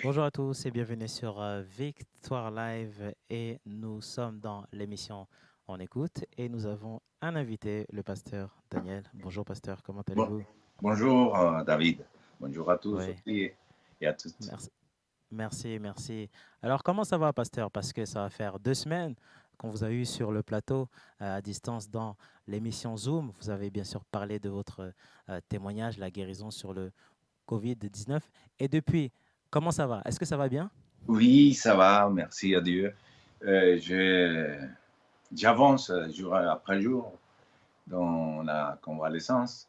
Bonjour à tous et bienvenue sur Victoire Live et nous sommes dans l'émission On écoute et nous avons un invité, le pasteur Daniel. Bonjour pasteur, comment Bon, allez-vous? bonjour David, bonjour à tous Oui, aussi et à toutes. merci, merci. Alors comment ça va pasteur? Parce que ça va faire 2 semaines qu'on vous a eu sur le plateau à distance dans l'émission Zoom. Vous avez bien sûr parlé de votre témoignage, la guérison sur le Covid-19. Et depuis, comment ça va? Est-ce que ça va bien? Oui, ça va, merci à Dieu. J'avance jour après jour dans la convalescence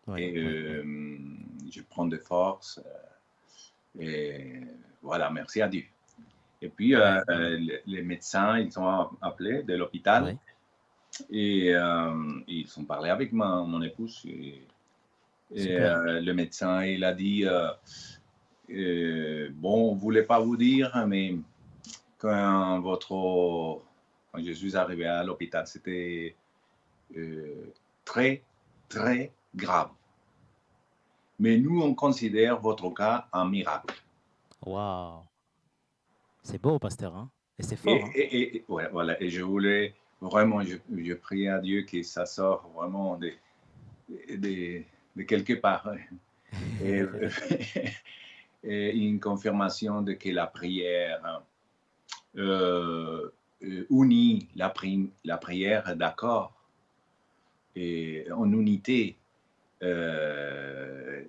Oui, et oui, oui. je prends des forces et voilà, merci à Dieu. Et puis, Amen, amen. les médecins, ils sont appelés de l'hôpital Oui, et ils ont parlé avec mon épouse super. le médecin, il a dit, bon, on ne voulait pas vous dire, mais quand, quand je suis arrivé à l'hôpital, c'était très, très grave. Mais nous, on considère votre cas un miracle. Waouh. C'est beau, pasteur, hein? Et c'est Et, fort, hein? ouais, voilà, et je voulais vraiment, je prie à Dieu que ça sorte vraiment de, de quelque part. Et, et une confirmation de que la prière euh, unit la prière d'accord et en unité,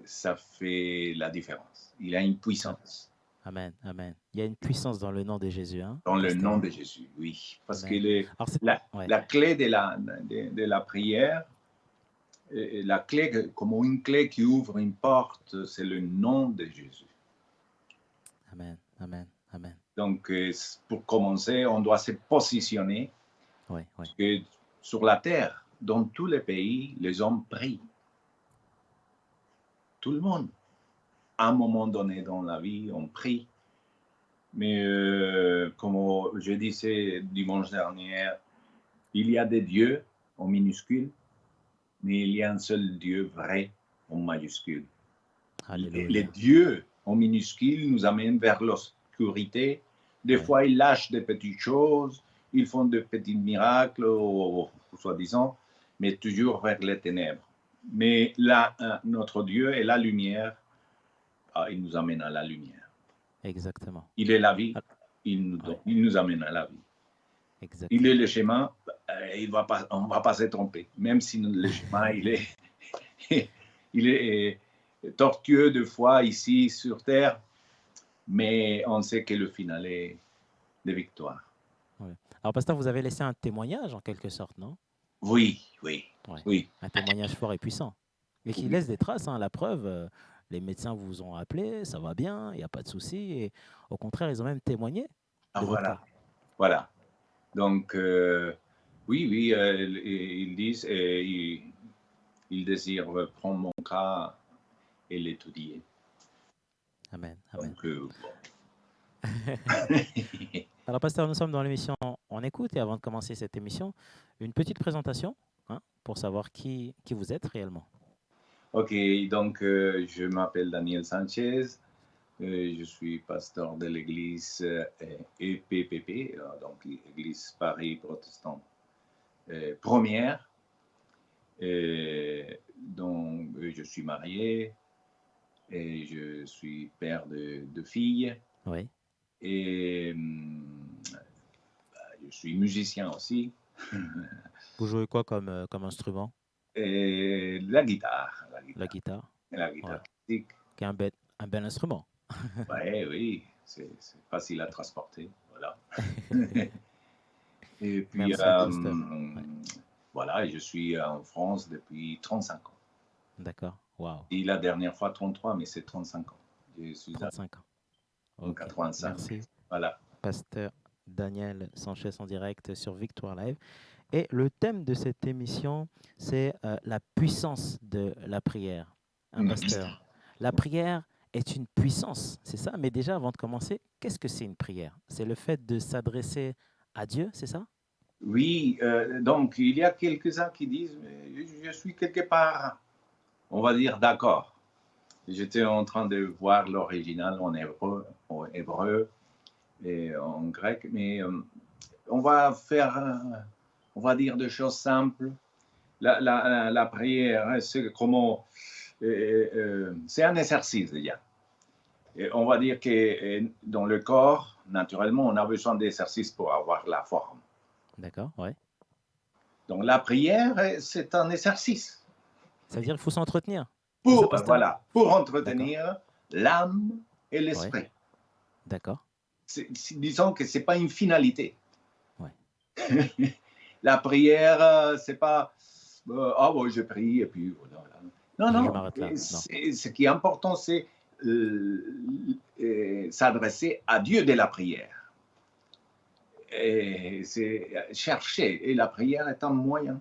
ça fait la différence. Il a une Ah, puissance amen, amen. Il y a une puissance dans le nom de Jésus, hein, dans le nom pasteur? de Jésus, oui. Parce que Amen. Alors, c'est... Ouais, la clé de la prière, la clé, comme une clé qui ouvre une porte, c'est le nom de Jésus. amen, amen, amen. Donc, pour commencer, on doit se positionner Oui, oui, que sur la terre, dans tous les pays, les hommes prient. Tout le monde. À un moment donné dans la vie, on prie. Mais comme je disais dimanche dernier, il y a des dieux en minuscule, mais il y a un seul Dieu vrai en majuscule. Les Alléluia. dieux en minuscule nous amènent vers l'obscurité. Des Oui, fois, ils lâchent des petites choses, ils font de petits miracles, soi-disant, mais toujours vers les ténèbres. Mais là, notre Dieu est la lumière, il nous amène à la lumière. exactement. Il est la vie, Ah, oui, il nous amène à la vie. Il est exactement. le chemin, on ne va pas se tromper. Même si le chemin, il est tortueux de fois ici sur Terre, mais on sait que le final est de victoire. Oui. Alors, pasteur, vous avez laissé un témoignage en quelque sorte, non? Oui, oui, Oui. oui, Un témoignage fort et puissant. Et qui oui. laisse des traces, hein. La preuve, les médecins vous ont appelé, ça va bien, il n'y a pas de souci. Et au contraire, ils ont même témoigné Ah, de votre cas. voilà, voilà. Donc, oui, oui, ils disent, ils désirent prendre mon cas et l'étudier. Amen, amen. Donc, bon. Alors, pasteur, nous sommes dans l'émission On écoute et avant de commencer cette émission, une petite présentation, hein, pour savoir qui vous êtes réellement. Ok, donc je m'appelle Daniel Sanchez, je suis pasteur de l'église EPPP, donc l'église Paris protestante première. Donc je suis marié et je suis père de deux filles Oui. et je suis musicien aussi. Vous jouez quoi comme instrument? Et La guitare. la Ouais. guitare classique. Qui est un bel instrument. Ouais, oui, c'est facile à transporter, voilà. Et puis, Merci, pasteur. Ouais. voilà, je suis en France depuis 35 ans. D'accord. Waouh. Et la dernière fois 33, mais c'est 35 ans. Je suis à 35 ans. en Ok. 85. Merci, Voilà. pasteur Daniel Sanchez en direct sur Victoire Live. Et le thème de cette émission, c'est la puissance de la prière. Un Mhm. pasteur. La prière est une puissance, c'est ça. Mais déjà, avant de commencer, qu'est-ce que c'est une prière? C'est le fait de s'adresser à Dieu, c'est ça? Oui, donc il y a quelques-uns qui disent, mais je suis quelque part, on va dire, d'accord. J'étais en train de voir l'original en hébreu. en hébreu et en grec, mais on va faire, on va dire des choses simples. La prière, c'est comment, c'est un exercice déjà. Et on va dire que dans le corps, naturellement, on a besoin d'exercices pour avoir la forme. D'accord, ouais. Donc la prière, c'est un exercice. Ça veut dire qu'il faut s'entretenir. C'est ça, Pour, pasteur? voilà, pour D'accord, entretenir l'âme et ouais, l'esprit. d'accord, Disons que ce n'est pas une finalité. ouais. La prière, c'est pas ah bon, je prie et puis voilà. Non, Je non. m'arrête là. Non. Ce qui est important, c'est s'adresser à Dieu de la prière. Et c'est chercher. Et la prière est un moyen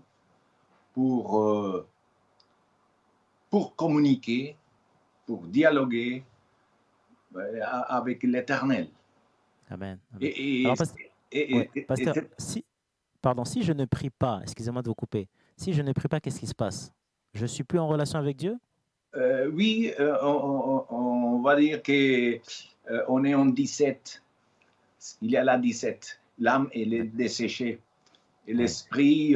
pour communiquer, pour dialoguer avec l'Éternel. Amen, amen. Et, Alors, et, pasteur, ouais, et, et, et pasteur, si, pardon, si je ne prie pas, excusez-moi de vous couper, si je ne prie pas, qu'est-ce qui se passe? Je suis plus en relation avec Dieu? oui, on va dire que on est en 17. Il y a la 17. L'âme, elle est D'accord. desséchée. Et Ouais, l'esprit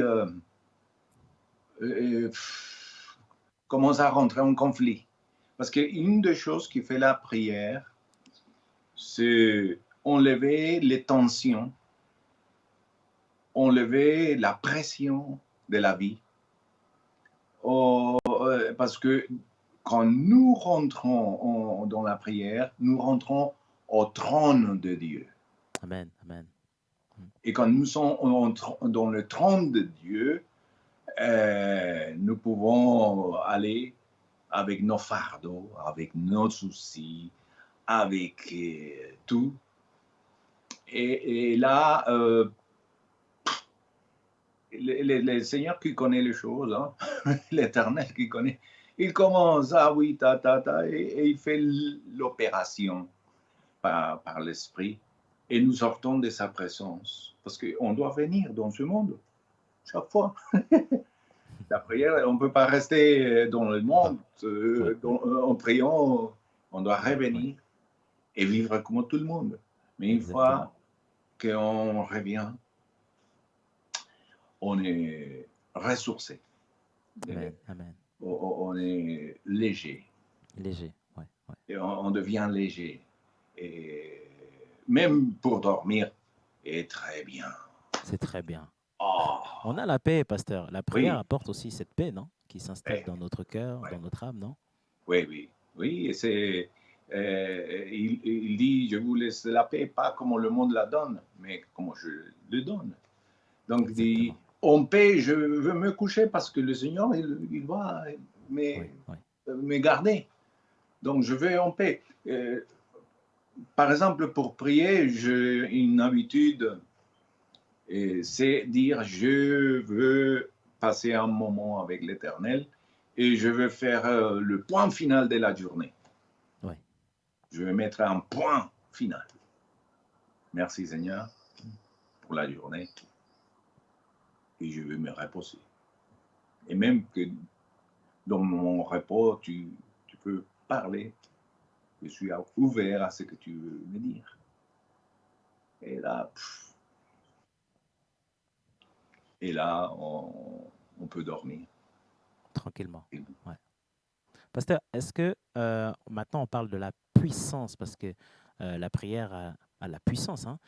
commence à rentrer en conflit. Parce qu'une des choses qui fait la prière, c'est enlever les tensions, enlever la pression de la vie. Parce que quand nous rentrons dans la prière, nous rentrons au trône de Dieu. amen, amen. Et quand nous sommes dans le trône de Dieu, nous pouvons aller avec nos fardeaux, avec nos soucis, avec tout. Et là, le Seigneur qui connaît les choses, hein, l'Éternel qui connaît, il commence, ah oui, et il fait l'opération par l'Esprit. Et nous sortons de sa présence. Parce qu'on doit venir dans ce monde, chaque fois. La prière, on ne peut pas rester dans le Pas. monde Ouais, ouais, en priant. On doit ouais, ouais, revenir et vivre comme tout le monde. Mais une exactement. fois qu'on revient, on est ressourcé. Amen, amen. On est léger. Léger, ouais, ouais. Et on devient léger. Et même pour dormir, et très bien. C'est très bien. On Oh, a la paix, pasteur. La prière oui, apporte aussi cette paix, non? Qui s'installe oui, dans notre cœur, oui, dans notre âme, non? oui, oui. Oui, et il dit, je vous laisse la paix, pas comme le monde la donne, mais comme je le donne. Donc, il dit, Exactement. en paix, je veux me coucher parce que le Seigneur, il va Oui, oui, me garder. Donc, je vais en paix. Par exemple, pour prier, j'ai une habitude, c'est dire, je veux passer un moment avec l'Éternel et je veux faire le point final de la journée. oui. Je vais mettre un point final. Merci Seigneur pour la journée et je vais me reposer. Et même que dans mon repos, tu peux parler. Je suis ouvert à ce que tu veux me dire. Et là, on peut dormir. Tranquillement. Ouais. Pasteur, est-ce que maintenant on parle de la puissance, parce que la prière a la puissance, hein,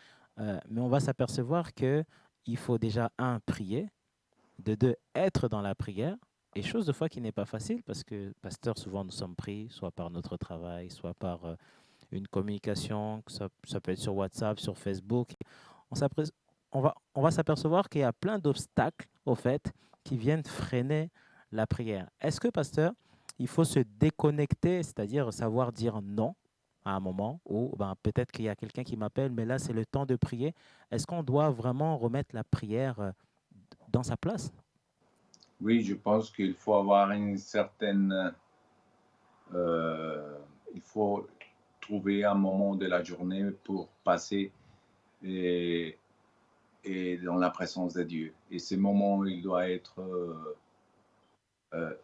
mais on va s'apercevoir que il faut déjà, un, prier, de deux, être dans la prière, et chose de fois qui n'est pas facile, parce que, pasteur, souvent nous sommes pris, soit par notre travail, soit par une communication, que ça peut être sur WhatsApp, sur Facebook. On on va s'apercevoir qu'il y a plein d'obstacles, au fait, qui viennent freiner la prière. Est-ce que, pasteur, il faut se déconnecter, c'est-à-dire savoir dire non à un moment, ou ben, peut-être qu'il y a quelqu'un qui m'appelle, mais là, c'est le temps de prier. Est-ce qu'on doit vraiment remettre la prière dans sa place? Oui, je pense qu'il faut avoir une certaine... euh, il faut trouver un moment de la journée pour passer et, et dans la présence de Dieu. Et ce moment, il doit être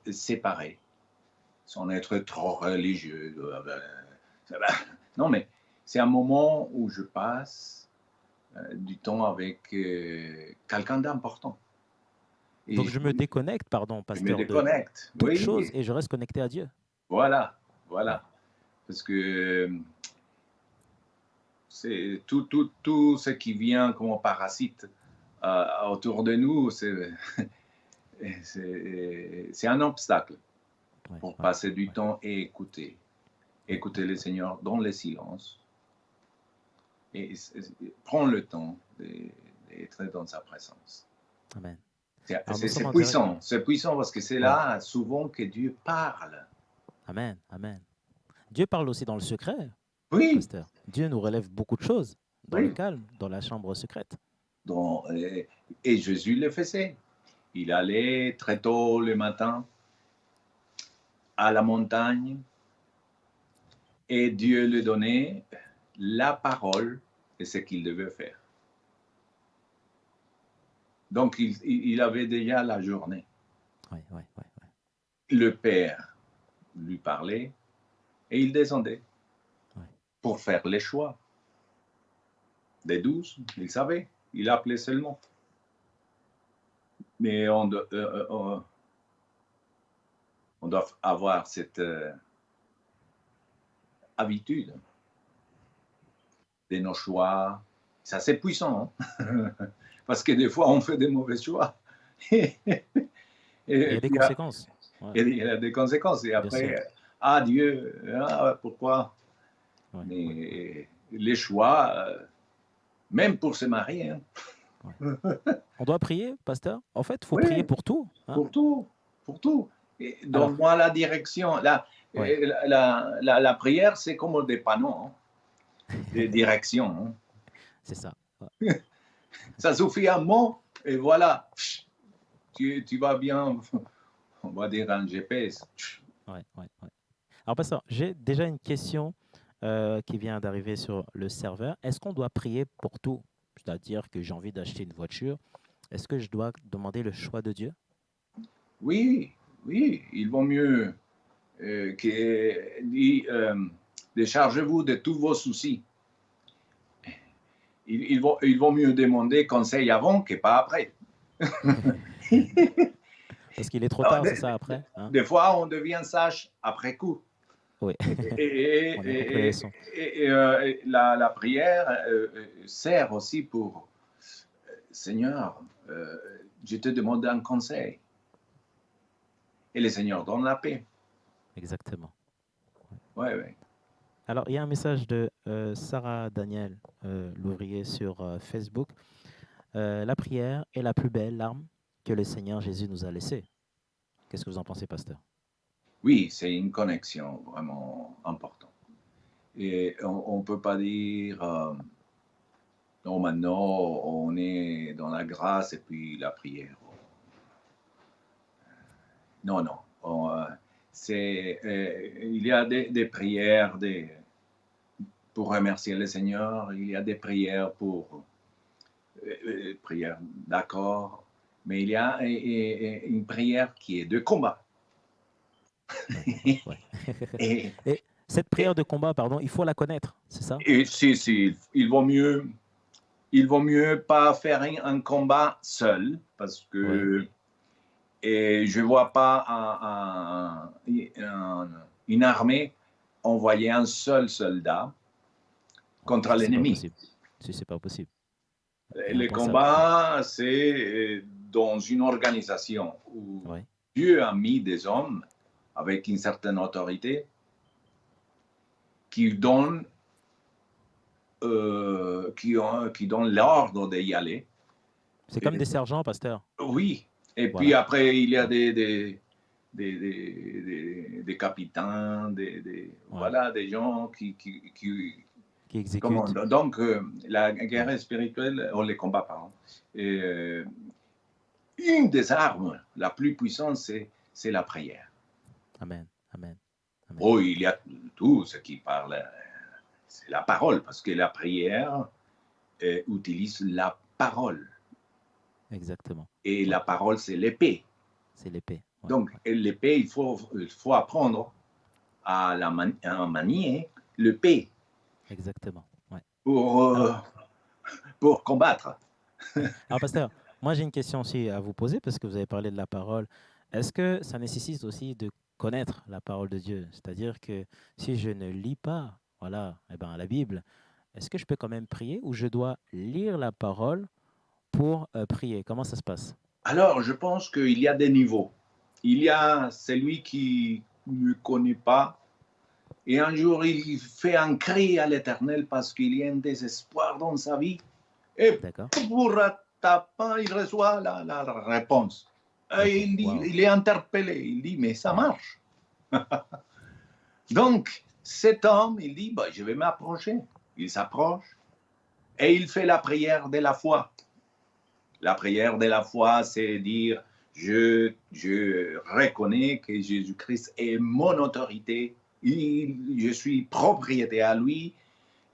séparé, sans être trop religieux. Non, mais c'est un moment où je passe du temps avec quelqu'un d'important. Et Donc je me déconnecte, pardon, je me pasteur, de déconnecte. toute Oui, chose et je reste connecté à Dieu. voilà, Ouais, voilà. Parce que c'est tout ce qui vient comme un parasite autour de nous, c'est un obstacle ouais, pour ouais, passer du ouais, temps et écouter. ouais, Écouter ouais. le Seigneur dans le silence et prendre le temps d'être dans sa présence. Amen. Alors nous sommes C'est en direct. puissant, c'est puissant parce que c'est Ouais, là souvent que Dieu parle. amen, amen. Dieu parle aussi dans le secret, Oui, pasteur. Dieu nous relève beaucoup de choses dans le oui. calme, dans la chambre secrète. Dans, et Jésus le faisait. Il allait très tôt le matin à la montagne et Dieu lui donnait la parole de ce qu'il devait faire. Donc il avait déjà la journée. Ouais, ouais, ouais, ouais. Le Père lui parlait et il descendait Ouais. pour faire les choix. Des 12, il savait, il appelait seulement. Mais on doit avoir cette habitude de nos choix. Ça, c'est puissant, hein. Parce que des fois, on fait des mauvais choix. et, Et il y a des puis, conséquences. Ouais, il y a des conséquences. Et bien sûr. après, ah Dieu, ah, pourquoi? Ouais, ouais, ouais, Mais les choix, même pour se marier, hein. ouais. On doit prier, pasteur. En fait, il faut Oui, prier pour tout, hein. pour tout, pour tout. Et Alors, donne-moi la direction. ouais, La prière, c'est comme des panneaux, hein, des directions, c'est ça. Ouais, hein. Ça suffit un mot, et voilà, tu vas bien, on va dire un GPS. ouais, ouais, ouais. Alors, pasteur, j'ai déjà une question qui vient d'arriver sur le serveur. Est-ce qu'on doit prier pour tout? C'est-à-dire que j'ai envie d'acheter une voiture. Est-ce que je dois demander le choix de Dieu? Oui, oui, il vaut mieux que dit déchargez-vous de tous vos soucis. Il vaut mieux demander conseil avant que pas après. Parce qu'il est trop Non, tard, c'est ça, après, hein? des fois, on devient sage après coup. Oui, Et, on a compris la leçon. la prière sert aussi pour Seigneur, je te demande un conseil. Et le Seigneur donne la paix. Exactement. Ouais, ouais. Alors, il y a un message de Sarah Daniel, l'ouvrier sur Facebook. La prière est la plus belle arme que le Seigneur Jésus nous a laissée. Qu'est-ce que vous en pensez, pasteur? Oui, c'est une connexion vraiment importante. Et on ne peut pas dire, non, maintenant, on est dans la grâce et puis la prière. Non, non. Il y a des prières pour remercier le Seigneur, il y a des prières pour prières d'accord, mais il y a une prière qui est de combat. Ouais, ouais, ouais. et, Et cette et, prière de combat, pardon, il faut la connaître, c'est ça? et si, il vaut mieux pas faire un combat seul, parce Oui, que et je ne vois pas une armée envoyer un seul soldat ouais, contre ça, c'est pas l'ennemi. possible. Si, c'est pas possible. C'est Le impensable. Ouais, combat, c'est dans une organisation où ouais, Dieu a mis des hommes avec une certaine autorité qui donnent, qui donnent l'ordre d'y aller. c'est comme Et, des sergents, pasteur. oui, et puis Voilà. après, il y a Ouais, des capitaines, ouais. voilà, des gens Qui exécute. commandent. Donc, la Ouais. guerre spirituelle, on les combat, pardon. Et, une des armes la plus puissante, c'est la prière. Amen. Amen. Amen. Oh, il y a tout ce qui parle, c'est la parole, parce que la prière utilise la parole. Exactement. Et Ouais. la parole, c'est l'épée. C'est l'épée. Ouais, Donc, ouais. l'épée, il faut apprendre à manier l'épée. exactement. Ouais. pour, Alors, pour combattre. alors, pasteur, moi j'ai une question aussi à vous poser parce que vous avez parlé de la parole. Est-ce que ça nécessite aussi de connaître la parole de Dieu? C'est-à-dire que si je ne lis pas, voilà, eh ben, la Bible, est-ce que je peux quand même prier ou je dois lire la parole pour prier? Comment ça se passe? Alors, je pense qu'il y a des niveaux. Il y a celui qui ne connaît pas, et un jour il fait un cri à l'Éternel parce qu'il y a un désespoir dans sa vie, et D'accord? pour tapant, il reçoit la réponse. Et Ok, il dit, waouh. il est interpellé, il dit, mais ça marche. Donc, cet homme, il dit, bah, je vais m'approcher. Il s'approche et il fait la prière de la foi. La prière de la foi, c'est dire, je reconnais que Jésus-Christ est mon autorité, je suis propriétaire à lui,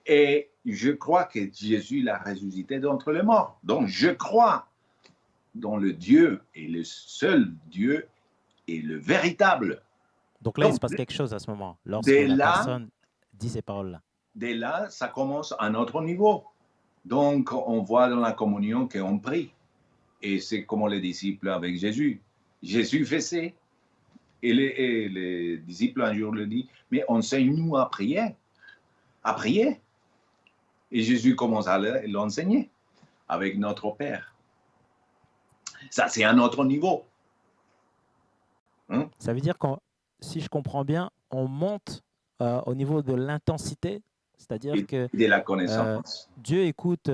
et je crois que Jésus l'a ressuscité d'entre les morts. Donc, je crois dans le Dieu, et le seul Dieu est le véritable. Donc là, il se Donc, passe quelque chose à ce moment, lorsque dès la là, personne dit ces paroles-là. dès là, ça commence à un autre niveau. Donc, on voit dans la communion qu'on prie. Et c'est comme les disciples avec Jésus. Jésus fait ça. Et les disciples un jour le disent, mais enseigne-nous à prier. À prier. Et Jésus commence à l'enseigner avec notre Père. Ça, c'est un autre niveau. Hein? Ça veut dire que si je comprends bien, on monte au niveau de l'intensité, c'est-à-dire Et que de la euh, connaissance. Dieu écoute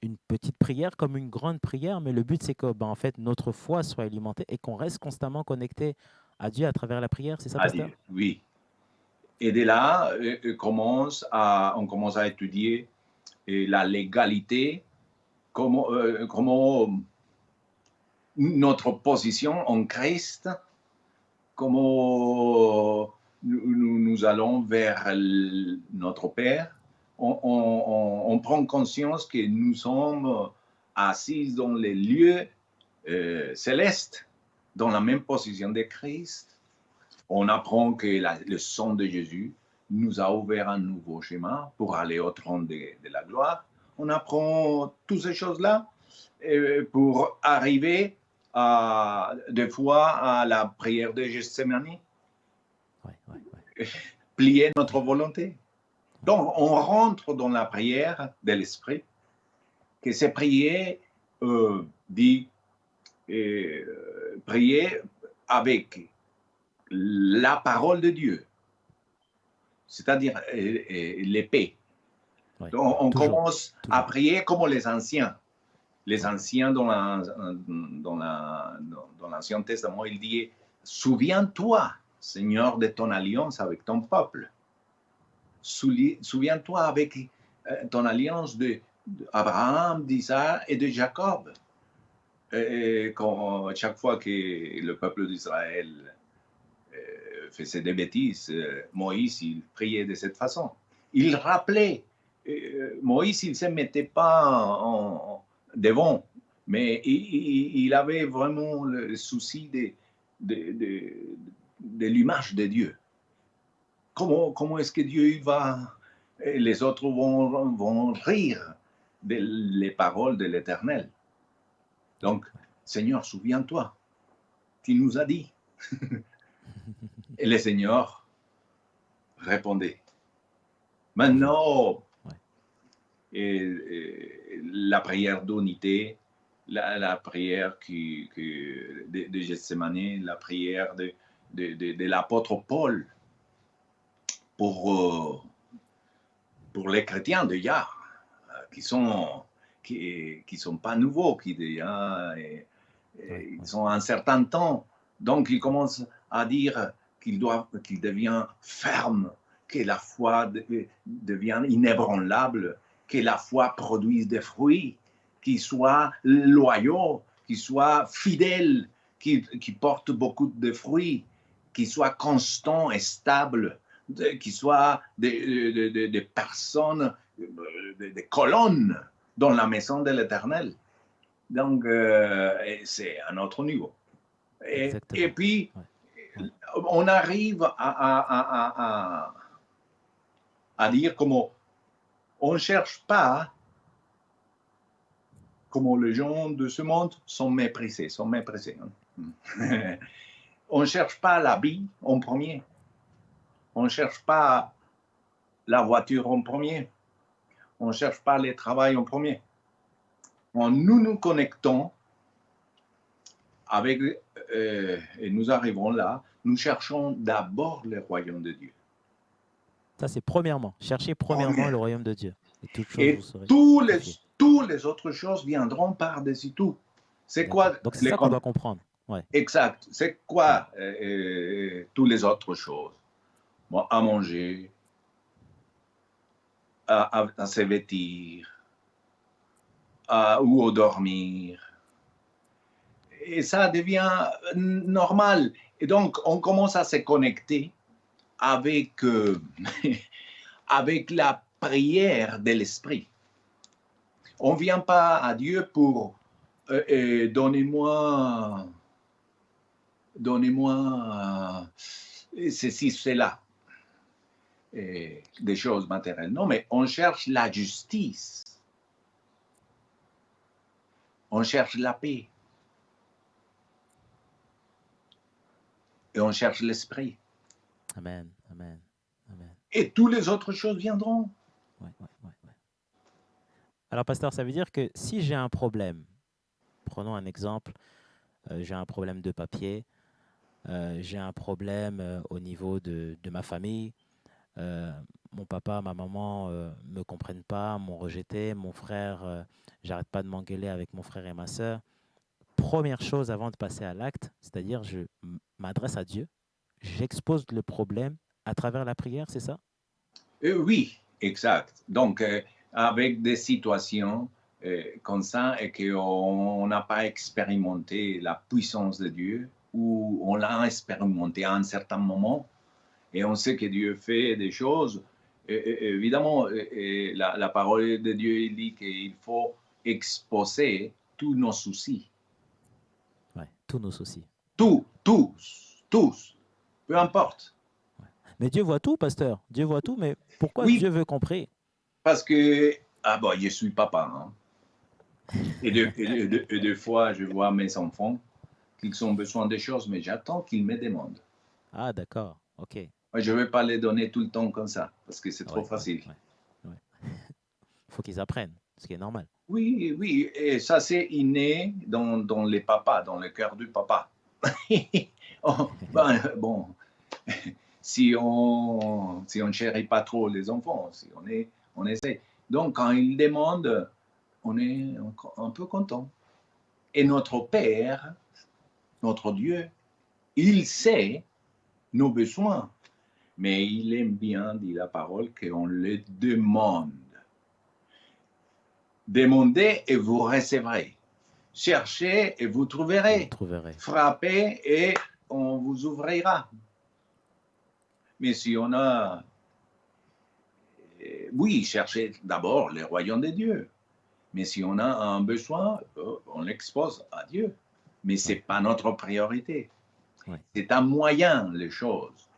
une petite prière comme une grande prière, mais le but c'est que ben, en fait, notre foi soit alimentée et qu'on reste constamment connecté à Dieu à travers la prière. C'est ça, À pasteur? dire, oui. Et de là, on commence à étudier la légalité, comment notre position en Christ, comment nous allons vers notre Père. On prend conscience que nous sommes assis dans les lieux célestes, dans la même position de Christ. On apprend que le sang de Jésus nous a ouvert un nouveau chemin pour aller au trône de la gloire. On apprend toutes ces choses-là pour arriver des fois à la prière de Gethsemane, Ouais, ouais, ouais, plier notre volonté. Donc, on rentre dans la prière de l'Esprit, que c'est prier, dit, prier avec la parole de Dieu, c'est-à-dire l'épée. ouais, Donc, ouais. on Toujours, commence à toujours. prier comme les anciens. Les Ouais, anciens dans l'Ancien Testament, il dit, souviens-toi, Seigneur, de ton alliance avec ton peuple. Souviens-toi avec ton alliance d'Abraham, d'Isaac et de Jacob. Et chaque fois que le peuple d'Israël faisait des bêtises, Moïse, il priait de cette façon. Il rappelait, Moïse, il ne se mettait pas devant, mais il avait vraiment le souci de l'image de Dieu. Comment est-ce que Dieu va, et les autres vont rire des paroles de l'Éternel. ouais, Donc, Seigneur, souviens-toi, tu nous as dit. Et le Seigneur répondait. toujours. Maintenant, Ouais, la prière d'unité, la prière de Gethsemane, la prière de l'apôtre Paul pour, pour les chrétiens déjà, qui sont pas nouveaux, qui déjà ouais, ils ouais, ont un certain temps, donc ils commencent à dire qu'il devient ferme, que la foi devient inébranlable, que la foi produise des fruits, qu'il soit loyaux, qu'il soit fidèle, qu'il porte beaucoup de fruits, qu'il soit constant et stable, qu'il soit des personnes, des colonnes dans la maison de l'Éternel. Donc, c'est un autre niveau. Et exactement. puis, Ouais, ouais, on arrive à dire comment On ne cherche pas, comme les gens de ce monde sont méprisés. Hein. On ne cherche pas l'habit en premier. On ne cherche pas la voiture en premier. On ne cherche pas le travail en premier. Quand nous nous connectons avec, et nous arrivons là, nous cherchons d'abord le royaume de Dieu. Ça, c'est premièrement. Cherchez premièrement le royaume de Dieu. Et toutes choses vous Et serez confiées. toutes les autres choses viendront par-dessus tout. C'est quoi Donc, c'est ça qu'on doit comprendre. Ouais. Exact. C'est quoi toutes les autres choses? Bon, à manger, à se vêtir, ou à dormir. Et ça devient normal. Et donc, on commence à se connecter avec, avec la prière de l'esprit. On ne vient pas à Dieu pour donnez-moi ceci, cela, des choses matérielles. Non, mais on cherche la justice. On cherche la paix. Et on cherche l'esprit. Amen, amen, amen. Et toutes les autres choses viendront. Ouais. Alors, pasteur, ça veut dire que si j'ai un problème, prenons un exemple, j'ai un problème de papier, j'ai un problème au niveau de ma famille, mon papa, ma maman me comprennent pas, m'ont rejeté, mon frère, j'arrête pas de m'engueuler avec mon frère et ma sœur. Première chose avant de passer à l'acte, c'est-à-dire je m'adresse à Dieu, j'expose le problème à travers la prière, c'est ça? Oui, exact. Donc, avec des situations comme ça et qu'on n'a pas expérimenté la puissance de Dieu, ou on l'a expérimenté à un certain moment, et on sait que Dieu fait des choses, évidemment, la parole de Dieu il dit qu'il faut exposer tous nos soucis. Ouais, tous nos soucis. Tous, peu importe. Mais Dieu voit tout, pasteur. Dieu voit tout, mais pourquoi Oui, Dieu veut qu'on prie? parce que, je suis papa, hein. Et des fois, je vois mes enfants qu'ils ont besoin des choses, mais j'attends qu'ils me demandent. Ah, d'accord, ok. Moi, je ne vais pas les donner tout le temps comme ça, parce que c'est trop Ouais. facile. Faut qu'ils apprennent, ce qui est normal. Oui, et ça c'est inné dans les papas, dans le cœur du papa. Bon, si on ne chérit pas trop les enfants, si on essaie. Donc quand ils demandent, on est un peu content. Et notre Père, notre Dieu, il sait nos besoins, mais il aime bien, dit la parole, qu'on les demande. Demandez et vous recevrez. Cherchez et vous trouverez. Vous trouverez. Frappez et on vous ouvrira. Mais si on a... Oui, cherchez d'abord le royaume de Dieu. Mais si on a un besoin, on l'expose à Dieu. Mais ce n'est pas notre priorité. Ouais. C'est un moyen, les choses,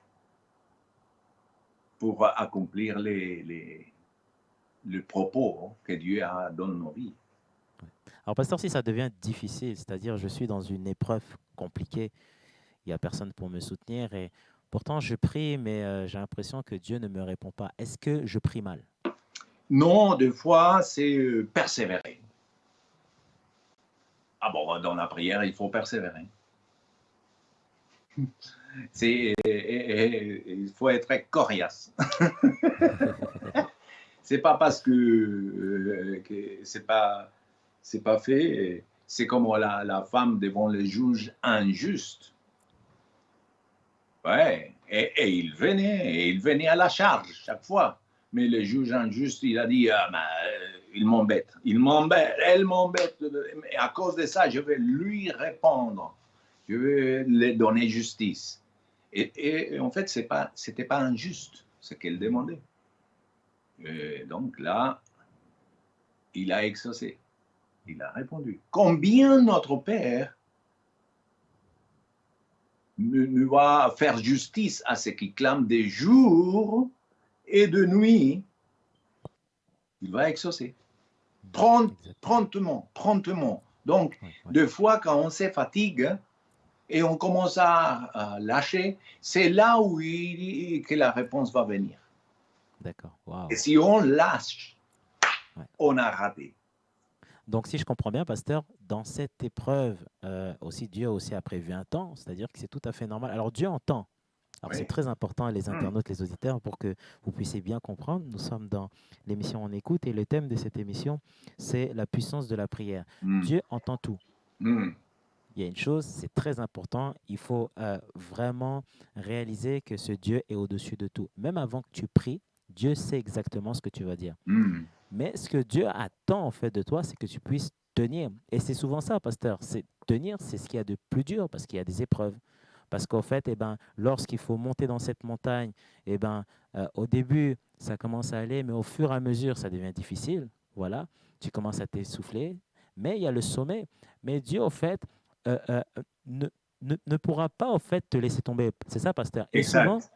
pour accomplir le propos que Dieu a dans nos vies. Alors, pasteur, si ça devient difficile, c'est-à-dire je suis dans une épreuve compliquée, il n'y a personne pour me soutenir et pourtant je prie, mais j'ai l'impression que Dieu ne me répond pas. Est-ce que je prie mal? Non, des fois, c'est persévérer. Dans la prière, il faut persévérer. Il faut être coriace. C'est pas parce que c'est pas fait. C'est comme la femme devant le juge injuste. Ouais, et il venait à la charge chaque fois. Mais le juge injuste, il a dit, il m'embête, elle m'embête. Et à cause de ça, je vais lui répondre. Je vais lui donner justice. Et en fait, c'était pas injuste ce qu'elle demandait. Et donc là, il a exaucé. Il a répondu. Combien notre Père ne va faire justice à ceux qui clament de jour et de nuit il va exaucer. Prends, Exactement. promptement, promptement. Donc, Ouais, ouais. deux fois, quand on se fatigue et on commence à lâcher, c'est là où que la réponse va venir. D'accord. Et Waouh. si on lâche, Ouais. on a raté. Donc, si je comprends bien, pasteur, dans cette épreuve, aussi Dieu aussi a prévu un temps, c'est-à-dire que c'est tout à fait normal. Alors, Dieu entend. Alors, c'est Oui. très important, les Mm. internautes, les auditeurs, pour que vous puissiez bien comprendre. Nous sommes dans l'émission On écoute et le thème de cette émission, c'est la puissance de la prière. Mm. Dieu entend tout. Mm. Il y a une chose, c'est très important, il faut vraiment réaliser que ce Dieu est au-dessus de tout. Même avant que tu pries, Dieu sait exactement ce que tu vas dire. Mm. Mais ce que Dieu attend en fait de toi, c'est que tu puisses tenir. Et c'est souvent ça, pasteur. C'est tenir, c'est ce qu'il y a de plus dur parce qu'il y a des épreuves. Parce qu'en fait, eh ben, lorsqu'il faut monter dans cette montagne, eh ben, au début, ça commence à aller, mais au fur et à mesure, ça devient difficile. Voilà, tu commences à t'essouffler. Mais il y a le sommet. Mais Dieu, au fait, ne, ne pourra pas, au fait, te laisser tomber. C'est ça, pasteur. Et souvent, Exact.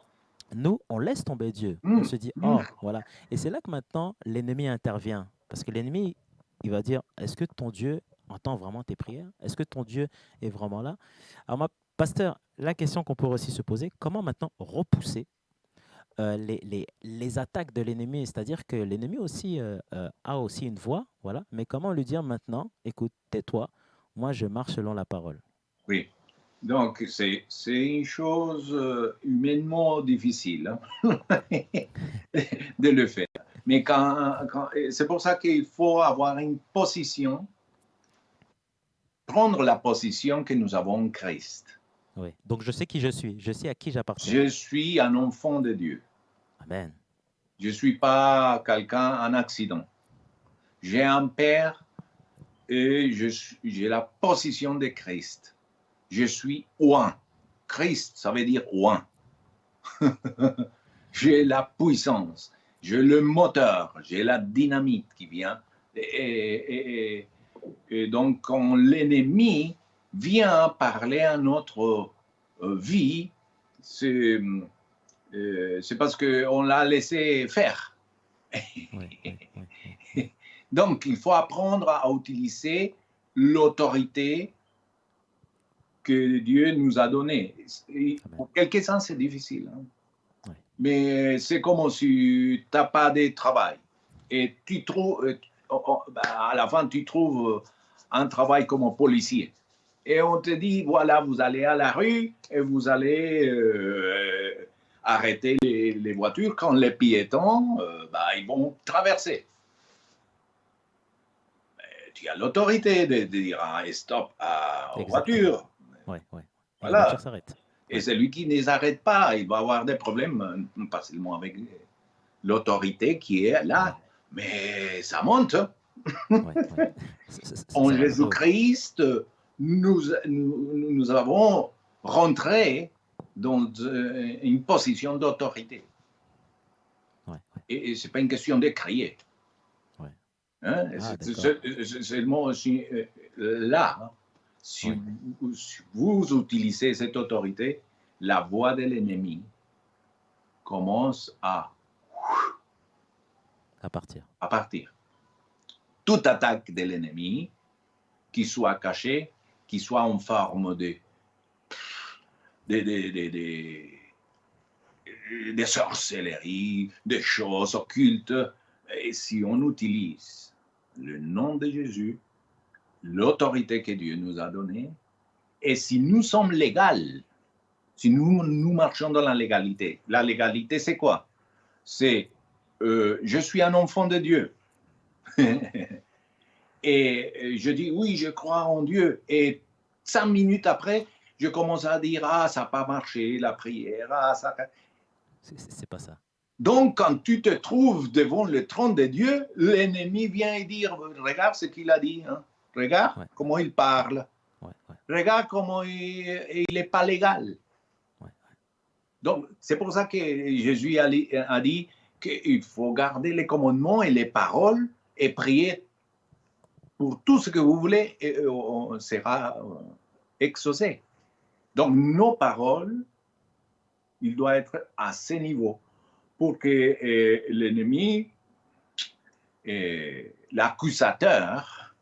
nous, on laisse tomber Dieu. On Mm. se dit, Mm. oh, voilà. Et c'est là que maintenant, l'ennemi intervient. Parce que l'ennemi, il va dire, est-ce que ton Dieu entend vraiment tes prières? Est-ce que ton Dieu est vraiment là? Alors, moi, pasteur, la question qu'on pourrait aussi se poser, comment maintenant repousser les attaques de l'ennemi? C'est-à-dire que l'ennemi aussi a aussi une voix, voilà. Mais comment lui dire maintenant, écoute, tais-toi, moi, je marche selon la parole. Oui. Donc, c'est une chose humainement difficile hein, de le faire. Mais c'est pour ça qu'il faut avoir une position, prendre la position que nous avons en Christ. Oui. Donc, je sais qui je suis, je sais à qui j'appartiens. Je suis un enfant de Dieu. Amen. Je ne suis pas quelqu'un en accident. J'ai un père et j'ai la position de Christ. Je suis oint. Christ, ça veut dire oint. J'ai la puissance, j'ai le moteur, j'ai la dynamite qui vient. Et donc, quand l'ennemi vient parler à notre vie, c'est parce qu'on l'a laissé faire. Oui, oui, oui, oui. Donc, il faut apprendre à utiliser l'autorité que Dieu nous a donnée. Amen. Pour quelques-uns, c'est difficile. Hein. Oui. Mais c'est comme si tu n'as pas de travail. Et tu trouves, à la fin, tu trouves un travail comme policier. Et on te dit, voilà, vous allez à la rue et vous allez arrêter les voitures quand les piétons, ils vont traverser. Tu as l'autorité de dire stop aux Exactement. voitures. Oui, oui. Et les voitures Voilà. s'arrêtent. Et Oui, celui qui ne les arrête pas, il va avoir des problèmes, pas seulement avec l'autorité qui est oui, là, mais ça monte. oui, oui. En Ça va très haut. Jésus-Christ, nous avons rentré dans une position d'autorité. Oui, oui, Et ce n'est pas une question de crier. oui. Hein? Ah, C'est d'accord. seulement là, hein. Oui, Si vous utilisez cette autorité, la voix de l'ennemi commence à partir. à partir. Toute attaque de l'ennemi, qui soit cachée, qui soit en forme de sorcellerie, de choses occultes, et si on utilise le nom de Jésus, l'autorité que Dieu nous a donnée, et si nous sommes légaux, si nous marchons dans la légalité c'est quoi? C'est je suis un enfant de Dieu. Et je dis oui, je crois en Dieu. Et 5 minutes après, je commence à dire ah, ça n'a pas marché, la prière. Ah, ça... C'est pas ça. Donc, quand tu te trouves devant le trône de Dieu, l'ennemi vient et dire regarde ce qu'il a dit, hein. Regarde Ouais, comment il parle, ouais, ouais, regarde comment il n'est pas légal. ouais. Donc, c'est pour ça que Jésus a dit qu'il faut garder les commandements et les paroles et prier pour tout ce que vous voulez, et on sera exaucé. Donc, nos paroles, il doit être à ce niveau pour que l'ennemi Et l'accusateur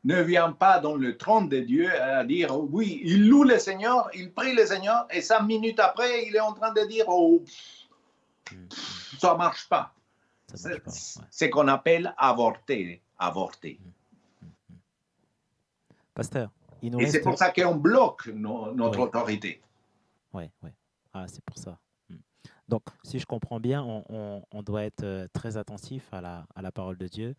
ne vient pas dans le trône de Dieu à dire, oui, il loue le Seigneur, il prie le Seigneur, et 5 minutes après, il est en train de dire, oh, ça ne marche pas. C'est ce qu'on appelle avorter. Pasteur, il nous et reste... c'est pour ça qu'on bloque notre autorité. Oui. Ah, c'est pour ça. Donc, si je comprends bien, on doit être très attentif à la parole de Dieu.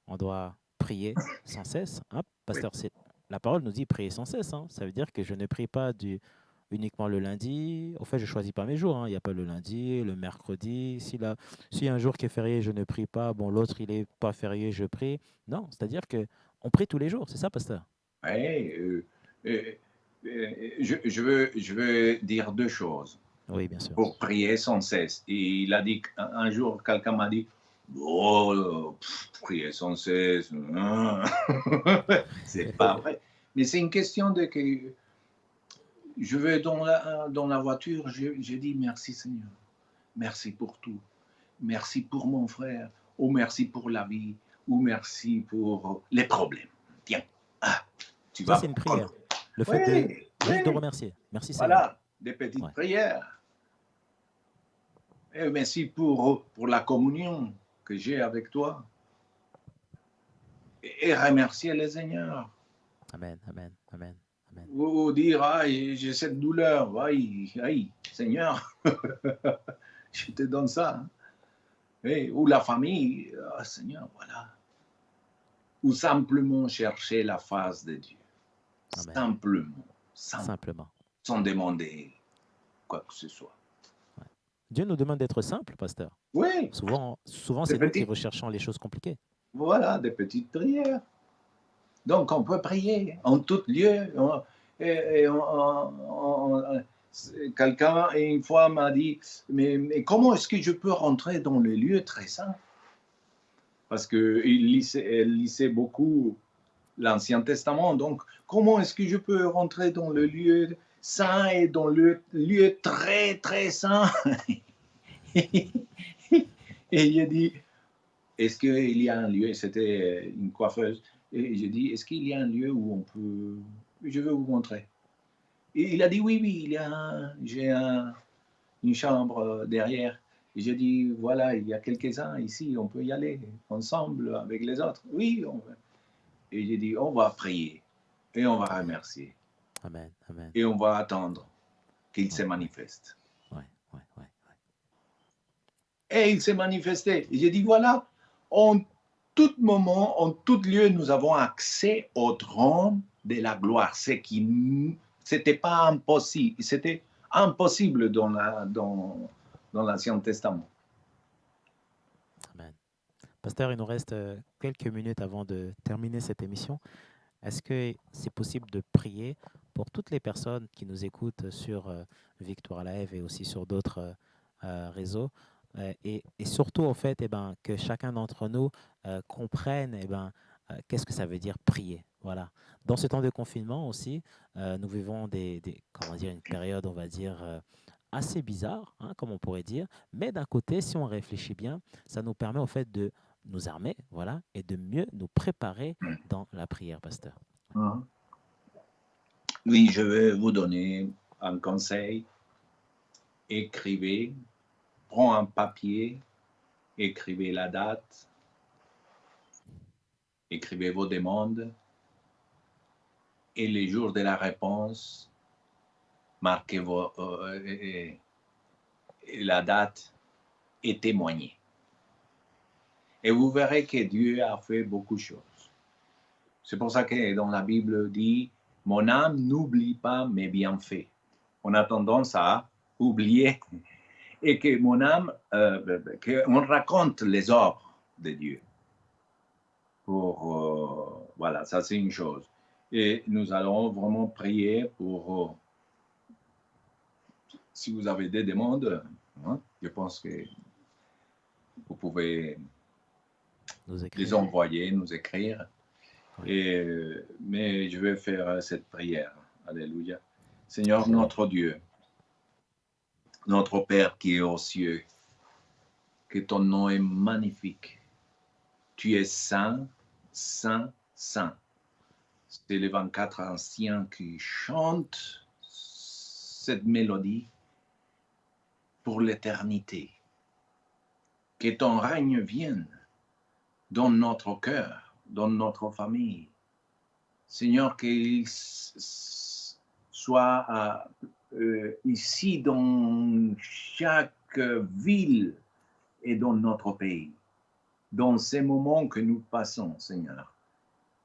On doit prier sans cesse. Hein? Pasteur, la parole nous dit prier sans cesse. Hein? Ça veut dire que je ne prie pas uniquement le lundi. Au fait, je ne choisis pas mes jours. Hein? Il n'y a pas le lundi, le mercredi. S'il y a un jour qui est férié, je ne prie pas. Bon, l'autre, il n'est pas férié, je prie. Non, c'est-à-dire qu'on prie tous les jours. C'est ça, pasteur? Oui, je veux dire 2 choses. Oui, bien sûr. Pour prier sans cesse. Et il a dit, un jour, quelqu'un m'a dit, oh, prier sans cesse, c'est pas vrai. Mais c'est une question de que je vais dans la voiture, je dis merci Seigneur, merci pour tout, merci pour mon frère, ou merci pour la vie, ou merci pour les problèmes. Tiens, tu vas. Ça, c'est une prière. Le fait juste de remercier. Merci Seigneur. Voilà, des petites prières. Et merci pour la communion que j'ai avec toi. Et remercier le Seigneur. Amen. Ou dire, j'ai cette douleur, aïe, Seigneur, je te donne ça. Ou la famille, Seigneur, voilà. Ou simplement chercher la face de Dieu. Amen. Simplement. Sans demander quoi que ce soit. Dieu nous demande d'être simple, pasteur. Oui. Souvent c'est nous qui recherchons les choses compliquées. Voilà, des petites prières. Donc, on peut prier en tout lieu. Quelqu'un, une fois, m'a dit, mais comment est-ce que je peux rentrer dans le lieu très saint? Parce qu'il lisait beaucoup l'Ancien Testament. Donc, comment est-ce que je peux rentrer dans le lieu saint et dans le lieu très, très saint? Et il dit, est-ce qu'il y a un lieu? C'était une coiffeuse. Et j'ai dit, est-ce qu'il y a un lieu où on peut... Je vais vous montrer. Et il a dit, oui, j'ai une chambre derrière. Et j'ai dit, voilà, il y a quelques-uns ici, on peut y aller ensemble avec les autres. Oui, on va. Et j'ai dit, on va prier et on va remercier. Amen. Et on va attendre qu'il se manifeste. Ouais. Et il s'est manifesté. Et j'ai dit, voilà, en tout moment, en tout lieu, nous avons accès au trône de la gloire. Ce qui c'était pas impossible. C'était impossible dans l'Ancien Testament. Amen. Pasteur, il nous reste quelques minutes avant de terminer cette émission. Est-ce que c'est possible de prier pour toutes les personnes qui nous écoutent sur Victoire Live et aussi sur d'autres réseaux et surtout, en fait, que chacun d'entre nous comprenne qu'est-ce que ça veut dire prier. Voilà. Dans ce temps de confinement aussi, nous vivons une période, on va dire, assez bizarre, hein, comme on pourrait dire. Mais d'un côté, si on réfléchit bien, ça nous permet en fait de nous armer, voilà, et de mieux nous préparer dans la prière, pasteur. Oui, je vais vous donner un conseil. Écrivez, prenez un papier, écrivez la date, écrivez vos demandes et les jours de la réponse, marquez la date et témoignez. Et vous verrez que Dieu a fait beaucoup de choses. C'est pour ça que dans la Bible dit, mon âme n'oublie pas mes bienfaits. On a tendance à oublier et que mon âme, qu'on raconte les œuvres de Dieu. Voilà, ça c'est une chose. Et nous allons vraiment prier pour, si vous avez des demandes, hein, je pense que vous pouvez les envoyer, nous écrire. Mais je vais faire cette prière. Alléluia. Seigneur notre Dieu, notre Père qui est aux cieux, que ton nom est magnifique, Tu es saint, saint, saint. C'est les 24 anciens qui chantent cette mélodie pour l'éternité. Que ton règne vienne dans notre cœur, dans notre famille. Seigneur, qu'il soit ici dans chaque ville et dans notre pays, dans ces moments que nous passons, Seigneur.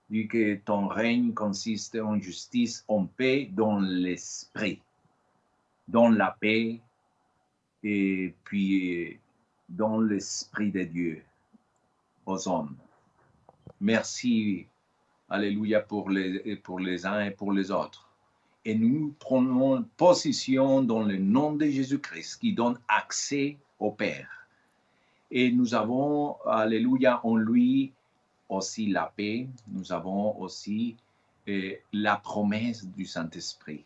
Dis que ton règne consiste en justice, en paix, dans l'esprit, dans la paix et puis dans l'esprit de Dieu aux hommes. Merci, alléluia, pour les uns et pour les autres. Et nous prenons position dans le nom de Jésus-Christ qui donne accès au Père. Et nous avons, alléluia, en lui aussi la paix, nous avons aussi la promesse du Saint-Esprit,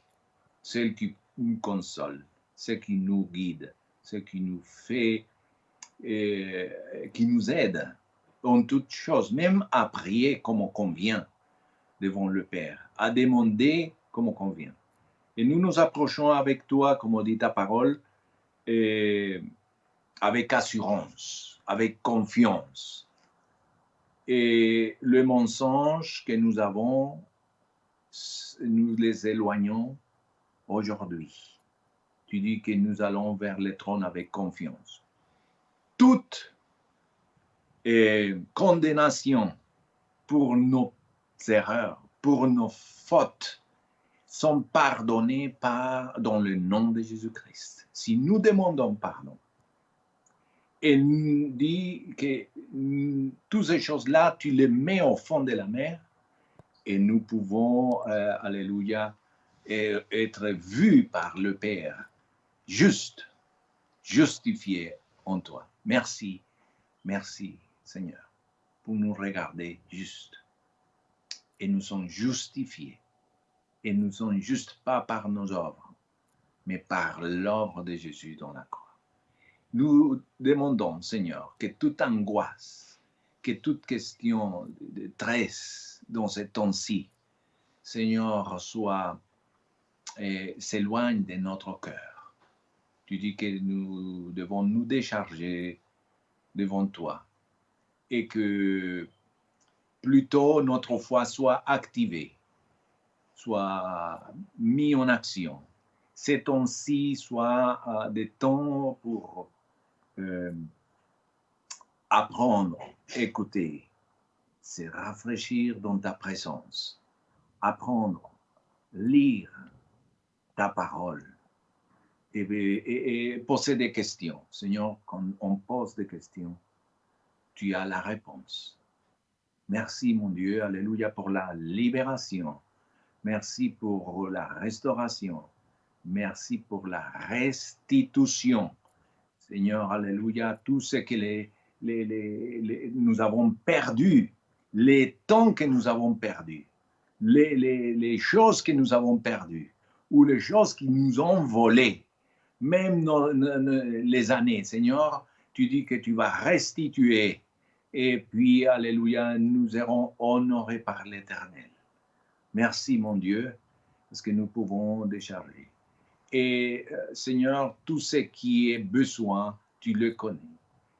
celle qui nous console, celle qui nous guide, celle qui nous fait, qui nous aide en toutes choses, même à prier comme on convient devant le Père, à demander comme on convient. Et nous nous approchons avec toi, comme dit ta parole, avec assurance, avec confiance. Et le mensonge que nous avons, nous les éloignons aujourd'hui. Tu dis que nous allons vers le trône avec confiance. Toute condamnation pour nos erreurs, pour nos fautes, sont pardonnées dans le nom de Jésus-Christ. Si nous demandons pardon, elle nous dit que toutes ces choses-là, tu les mets au fond de la mer et nous pouvons, alléluia, être vus par le Père, juste, justifiés en toi. Merci, merci Seigneur, pour nous regarder juste. Et nous sommes justifiés. Et nous ne sommes juste pas par nos œuvres, mais par l'œuvre de Jésus dans la croix. Nous demandons, Seigneur, que toute angoisse, que toute question de stress dans ce temps-ci, Seigneur, s'éloigne de notre cœur. Tu dis que nous devons nous décharger devant toi et que plutôt notre foi soit activée, soit mise en action. Ces temps-ci soient des temps pour apprendre, écouter, se rafraîchir dans ta présence, apprendre, lire ta parole et poser des questions. Seigneur, quand on pose des questions, tu as la réponse. Merci mon Dieu, alléluia, pour la libération. Merci pour la restauration. Merci pour la restitution. Seigneur, alléluia, tout ce que nous avons perdu, les temps que nous avons perdus, les choses que nous avons perdues, ou les choses qui nous ont volées, même les années. Seigneur, tu dis que tu vas restituer, et puis, alléluia, nous serons honorés par l'Éternel. Merci, mon Dieu, parce que nous pouvons décharger. Et Seigneur, tout ce qui est besoin, tu le connais.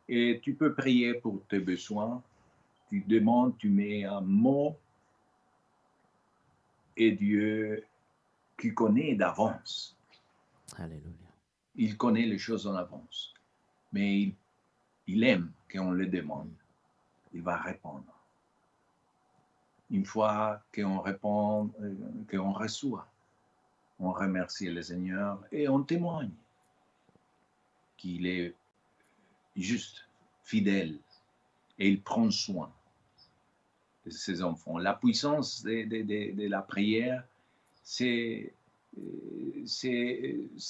Et tu peux prier pour tes besoins. Tu demandes, tu mets un mot. Et Dieu, qui connaît d'avance. Alléluia. Il connaît les choses en avance. Mais il aime qu'on le demande. Il va répondre. Une fois qu'on répond, qu'on reçoit, on remercie le Seigneur et on témoigne qu'il est juste, fidèle, et il prend soin de ses enfants. La puissance de la prière, ça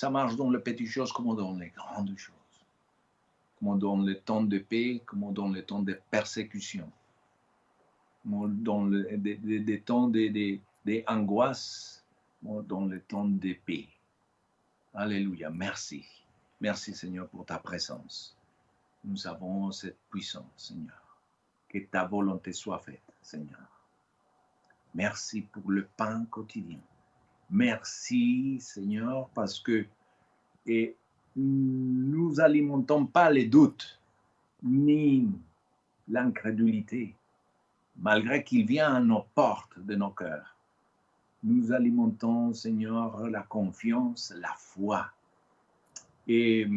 marche dans les petites choses comme dans les grandes choses, comme dans les temps de paix, comme dans les temps de persécution, dans les temps d'angoisse, dans les temps de paix. Alléluia, merci. Merci Seigneur pour ta présence. Nous avons cette puissance, Seigneur, que ta volonté soit faite, Seigneur. Merci pour le pain quotidien. Merci, Seigneur, parce que et nous alimentons pas les doutes ni l'incrédulité, malgré qu'il vient à nos portes de nos cœurs. Nous alimentons, Seigneur, la confiance, la foi. Et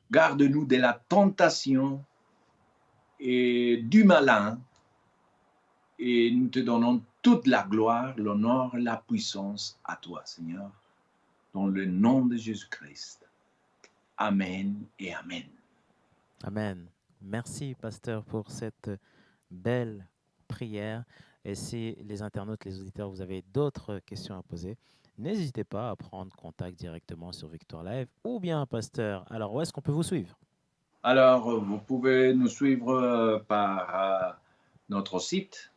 garde-nous de la tentation et du malin. Et nous te donnons toute la gloire, l'honneur, la puissance à toi, Seigneur, dans le nom de Jésus-Christ. Amen et Amen. Amen. Merci, pasteur, pour cette belle prière. Et si les internautes, les auditeurs, vous avez d'autres questions à poser, n'hésitez pas à prendre contact directement sur Victoire Live ou bien, pasteur. Alors, où est-ce qu'on peut vous suivre? Alors, vous pouvez nous suivre par notre site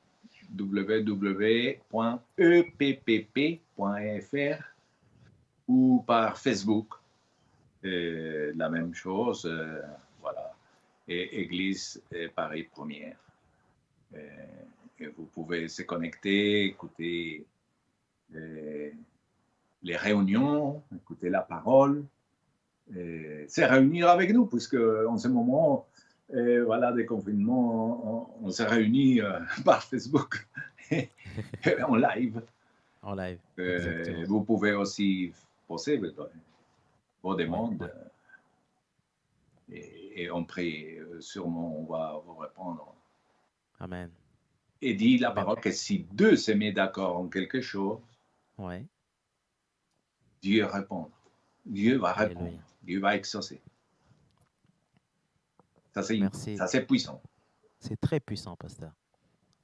www.epp.fr ou par Facebook. La même chose, voilà. Et Église Paris Première. Et vous pouvez se connecter, écouter les réunions, écouter la parole, se réunir avec nous, puisque en ce moment, voilà, des confinements, on se réunit par Facebook en live. En live, exactement. Vous pouvez aussi poser vos demandes et on prie, sûrement on va vous répondre. Amen. Et dit la parole que si deux se mettent d'accord en quelque chose, Dieu répond. Dieu va répondre. Alléluia. Dieu va exaucer. Ça, c'est puissant. C'est très puissant, pasteur.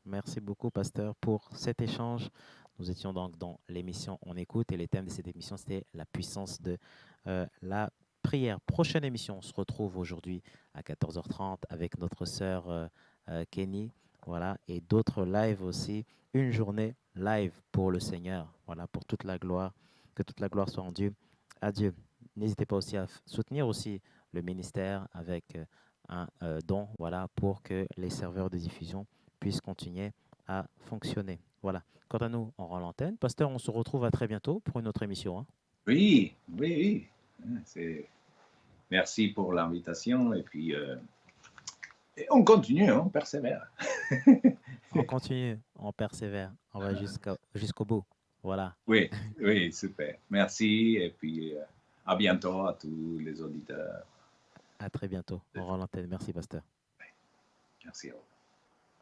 Merci beaucoup, pasteur, pour cet échange. Nous étions donc dans l'émission On écoute et le thème de cette émission, c'était la puissance de la prière. Prochaine émission, on se retrouve aujourd'hui à 14h30 avec notre sœur Kenny, voilà, et d'autres lives aussi. Une journée live pour le Seigneur, voilà, pour toute la gloire, que toute la gloire soit en Dieu, à Dieu. N'hésitez pas aussi à soutenir aussi le ministère avec un don, voilà, pour que les serveurs de diffusion puissent continuer à fonctionner. Voilà. Quant à nous, on rend l'antenne. Pasteur, on se retrouve à très bientôt pour une autre émission. Hein. Oui. Merci pour l'invitation et puis on continue, on persévère. On continue, on persévère, on va jusqu'au bout. Voilà. Oui, super. Merci et puis à bientôt à tous les auditeurs. À très bientôt. On rend l'antenne. Merci, pasteur. Merci à vous.